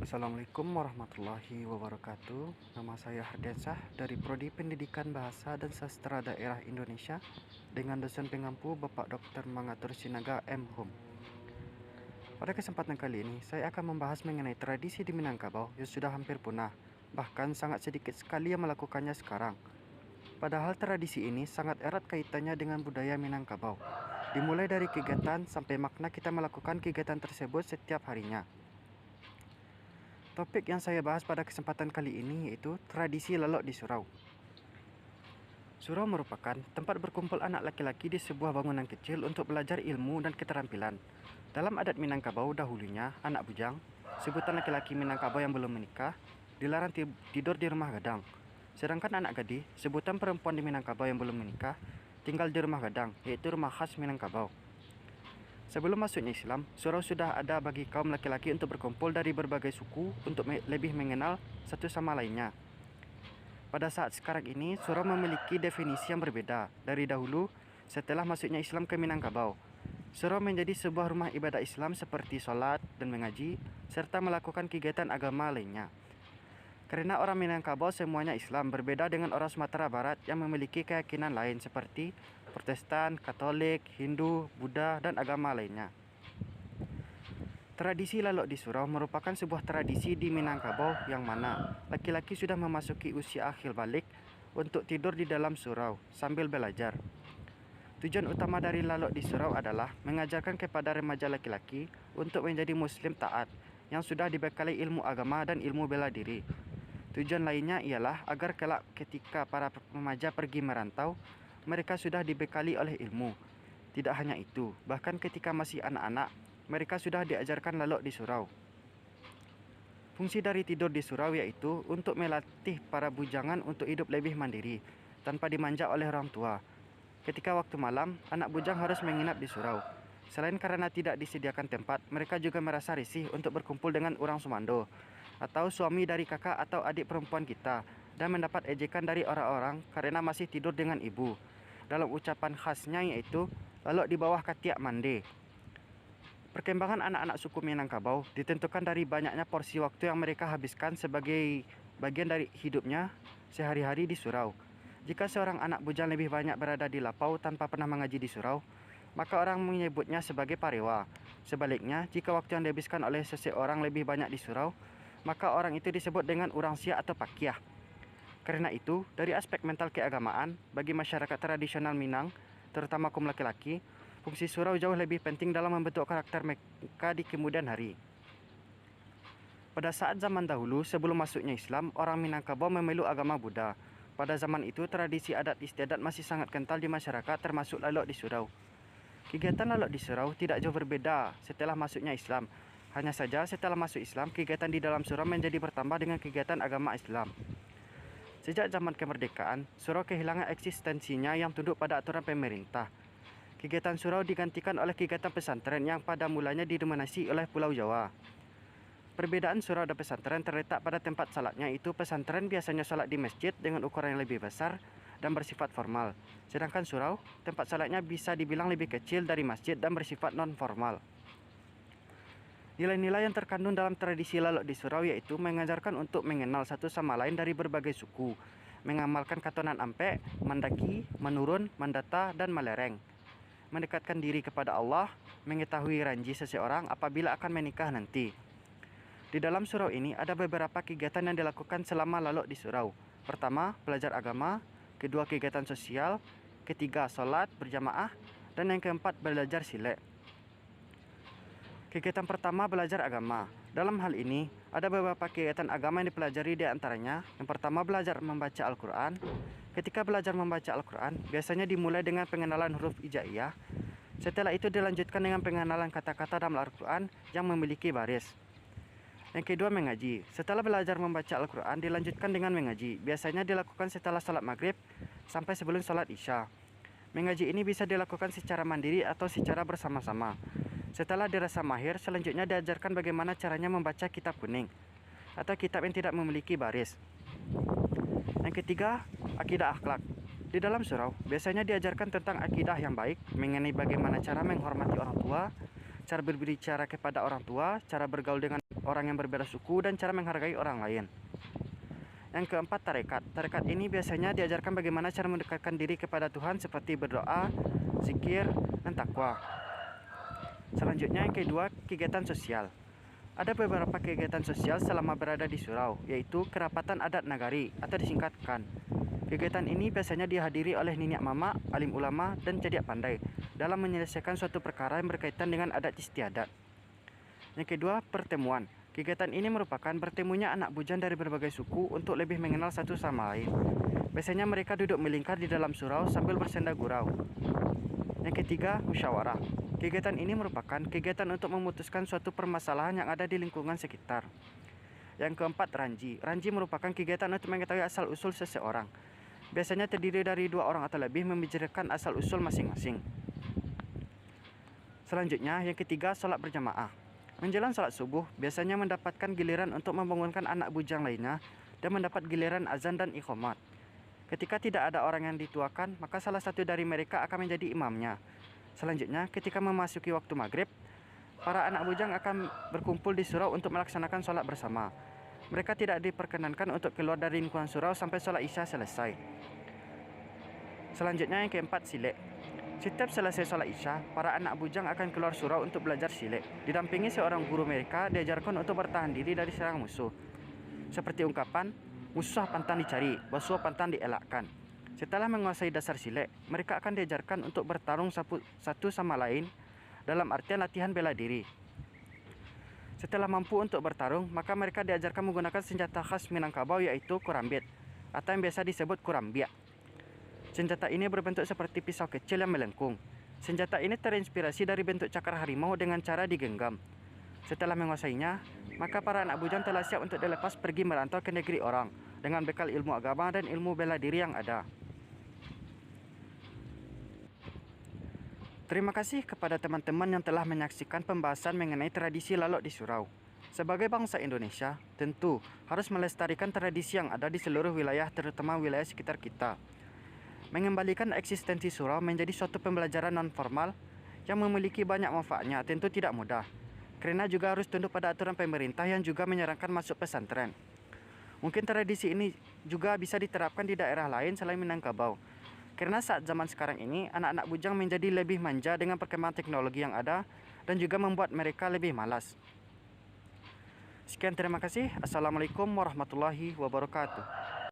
Assalamualaikum warahmatullahi wabarakatuh. Nama saya Hardiansah dari Prodi Pendidikan Bahasa dan Sastra Daerah Indonesia dengan dosen pengampu Bapak Dr. Mangatur Sinaga M. Hum. Pada kesempatan kali ini, saya akan membahas mengenai tradisi di Minangkabau yang sudah hampir punah, bahkan sangat sedikit sekali yang melakukannya sekarang. Padahal tradisi ini sangat erat kaitannya dengan budaya Minangkabau, dimulai dari kegiatan sampai makna kita melakukan kegiatan tersebut setiap harinya. Topik yang saya bahas pada kesempatan kali ini yaitu tradisi lelok di surau. Surau merupakan tempat berkumpul anak laki-laki di sebuah bangunan kecil untuk belajar ilmu dan keterampilan. Dalam adat Minangkabau dahulunya, anak bujang, sebutan laki-laki Minangkabau yang belum menikah, dilarang tidur di rumah gadang. Sedangkan anak gadis, sebutan perempuan di Minangkabau yang belum menikah, tinggal di rumah gadang, yaitu rumah khas Minangkabau. Sebelum masuknya Islam, surau sudah ada bagi kaum laki-laki untuk berkumpul dari berbagai suku untuk lebih mengenal satu sama lainnya. Pada saat sekarang ini, surau memiliki definisi yang berbeda dari dahulu setelah masuknya Islam ke Minangkabau. Surau menjadi sebuah rumah ibadah Islam seperti sholat dan mengaji, serta melakukan kegiatan agama lainnya. Karena orang Minangkabau semuanya Islam, berbeda dengan orang Sumatera Barat yang memiliki keyakinan lain seperti Protestan, Katolik, Hindu, Buddha, dan agama lainnya. Tradisi lalok di surau merupakan sebuah tradisi di Minangkabau yang mana laki-laki sudah memasuki usia akhir balik untuk tidur di dalam surau sambil belajar. Tujuan utama dari lalok di surau adalah mengajarkan kepada remaja laki-laki untuk menjadi muslim taat yang sudah dibekali ilmu agama dan ilmu bela diri. Tujuan lainnya ialah agar kelak ketika para remaja pergi merantau, mereka sudah dibekali oleh ilmu. Tidak hanya itu, bahkan ketika masih anak-anak, mereka sudah diajarkan lalok di surau. Fungsi dari tidur di surau yaitu untuk melatih para bujangan untuk hidup lebih mandiri, tanpa dimanja oleh orang tua. Ketika waktu malam, anak bujang harus menginap di surau. Selain karena tidak disediakan tempat, mereka juga merasa risih untuk berkumpul dengan orang sumando, atau suami dari kakak atau adik perempuan kita, dan mendapat ejekan dari orang-orang karena masih tidur dengan ibu. Dalam ucapan khasnya yaitu lalok di bawah katiak mande. Perkembangan anak-anak suku Minangkabau ditentukan dari banyaknya porsi waktu yang mereka habiskan sebagai bagian dari hidupnya sehari-hari di surau. Jika seorang anak bujang lebih banyak berada di lapau tanpa pernah mengaji di surau, maka orang menyebutnya sebagai parewa. Sebaliknya, jika waktu yang dihabiskan oleh seseorang lebih banyak di surau, maka orang itu disebut dengan orang sia atau pakiah. Karena itu, dari aspek mental keagamaan, bagi masyarakat tradisional Minang, terutama kaum laki-laki, fungsi surau jauh lebih penting dalam membentuk karakter mereka di kemudian hari. Pada saat zaman dahulu, sebelum masuknya Islam, orang Minangkabau memeluk agama Buddha. Pada zaman itu, tradisi adat istiadat masih sangat kental di masyarakat, termasuk lalok di surau. Kegiatan lalok di surau tidak jauh berbeda setelah masuknya Islam. Hanya saja setelah masuk Islam, kegiatan di dalam surau menjadi bertambah dengan kegiatan agama Islam. Sejak zaman kemerdekaan, surau kehilangan eksistensinya yang tunduk pada aturan pemerintah. Kegiatan surau digantikan oleh kegiatan pesantren yang pada mulanya didominasi oleh Pulau Jawa. Perbedaan surau dan pesantren terletak pada tempat salatnya, itu pesantren biasanya salat di masjid dengan ukuran yang lebih besar dan bersifat formal. Sedangkan surau, tempat salatnya bisa dibilang lebih kecil dari masjid dan bersifat non-formal. Nilai-nilai yang terkandung dalam tradisi lalok di surau yaitu mengajarkan untuk mengenal satu sama lain dari berbagai suku, mengamalkan katonan ampek, mendaki, menurun, mendata, dan melereng, mendekatkan diri kepada Allah, mengetahui ranji seseorang apabila akan menikah nanti. Di dalam surau ini ada beberapa kegiatan yang dilakukan selama lalok di surau. Pertama, belajar agama. Kedua, kegiatan sosial. Ketiga, sholat berjamaah. Dan yang keempat, belajar silat. Kegiatan pertama, belajar agama. Dalam hal ini, ada beberapa kegiatan agama yang dipelajari, di antaranya. Yang pertama, belajar membaca Al-Quran. Ketika belajar membaca Al-Quran, biasanya dimulai dengan pengenalan huruf hijaiyah. Setelah itu dilanjutkan dengan pengenalan kata-kata dalam Al-Quran yang memiliki baris. Yang kedua, mengaji. Setelah belajar membaca Al-Quran, dilanjutkan dengan mengaji. Biasanya dilakukan setelah salat maghrib sampai sebelum salat isya. Mengaji ini bisa dilakukan secara mandiri atau secara bersama-sama. Setelah dirasa mahir, selanjutnya diajarkan bagaimana caranya membaca kitab kuning atau kitab yang tidak memiliki baris. Yang ketiga, akidah akhlak. Di dalam surau, biasanya diajarkan tentang akidah yang baik, mengenai bagaimana cara menghormati orang tua, cara berbicara kepada orang tua, cara bergaul dengan orang yang berbeda suku, dan cara menghargai orang lain. Yang keempat, tarekat. Tarekat ini biasanya diajarkan bagaimana cara mendekatkan diri kepada Tuhan seperti berdoa, zikir, dan takwa. Selanjutnya yang kedua, kegiatan sosial. Ada beberapa kegiatan sosial selama berada di surau, yaitu kerapatan adat nagari atau disingkatkan. Kegiatan ini biasanya dihadiri oleh niniak mama, alim ulama, dan cediak pandai dalam menyelesaikan suatu perkara yang berkaitan dengan adat istiadat. Yang kedua, pertemuan. Kegiatan ini merupakan bertemunya anak bujang dari berbagai suku untuk lebih mengenal satu sama lain. Biasanya mereka duduk melingkar di dalam surau sambil bersenda gurau. Yang ketiga, musyawarah. Kegiatan ini merupakan kegiatan untuk memutuskan suatu permasalahan yang ada di lingkungan sekitar. Yang keempat, ranji. Ranji merupakan kegiatan untuk mengetahui asal-usul seseorang. Biasanya terdiri dari 2 orang atau lebih membicarakan asal-usul masing-masing. Selanjutnya, yang ketiga, sholat berjamaah. Menjelang sholat subuh, biasanya mendapatkan giliran untuk membangunkan anak bujang lainnya dan mendapat giliran azan dan iqamat. Ketika tidak ada orang yang dituakan, maka salah satu dari mereka akan menjadi imamnya. Selanjutnya, ketika memasuki waktu maghrib, para anak bujang akan berkumpul di surau untuk melaksanakan sholat bersama. Mereka tidak diperkenankan untuk keluar dari lingkungan surau sampai sholat isya selesai. Selanjutnya yang keempat, silek. Setiap selesai sholat isya, para anak bujang akan keluar surau untuk belajar silek. Didampingi seorang guru mereka, diajarkan untuk bertahan diri dari serangan musuh. Seperti ungkapan, musuh pantang dicari, basuh pantang dielakkan. Setelah menguasai dasar silek, mereka akan diajarkan untuk bertarung satu sama lain dalam artian latihan bela diri. Setelah mampu untuk bertarung, maka mereka diajarkan menggunakan senjata khas Minangkabau, yaitu kurambit atau yang biasa disebut kurambiak. Senjata ini berbentuk seperti pisau kecil yang melengkung. Senjata ini terinspirasi dari bentuk cakar harimau dengan cara digenggam. Setelah menguasainya, maka para anak bujang telah siap untuk dilepas pergi merantau ke negeri orang dengan bekal ilmu agama dan ilmu bela diri yang ada. Terima kasih kepada teman-teman yang telah menyaksikan pembahasan mengenai tradisi lalok di surau. Sebagai bangsa Indonesia, tentu harus melestarikan tradisi yang ada di seluruh wilayah, terutama wilayah sekitar kita. Mengembalikan eksistensi surau menjadi suatu pembelajaran non-formal yang memiliki banyak manfaatnya tentu tidak mudah, karena juga harus tunduk pada aturan pemerintah yang juga menyarankan masuk pesantren. Mungkin tradisi ini juga bisa diterapkan di daerah lain selain Minangkabau. Karena saat zaman sekarang ini, anak-anak bujang menjadi lebih manja dengan perkembangan teknologi yang ada dan juga membuat mereka lebih malas. Sekian, terima kasih. Assalamualaikum warahmatullahi wabarakatuh.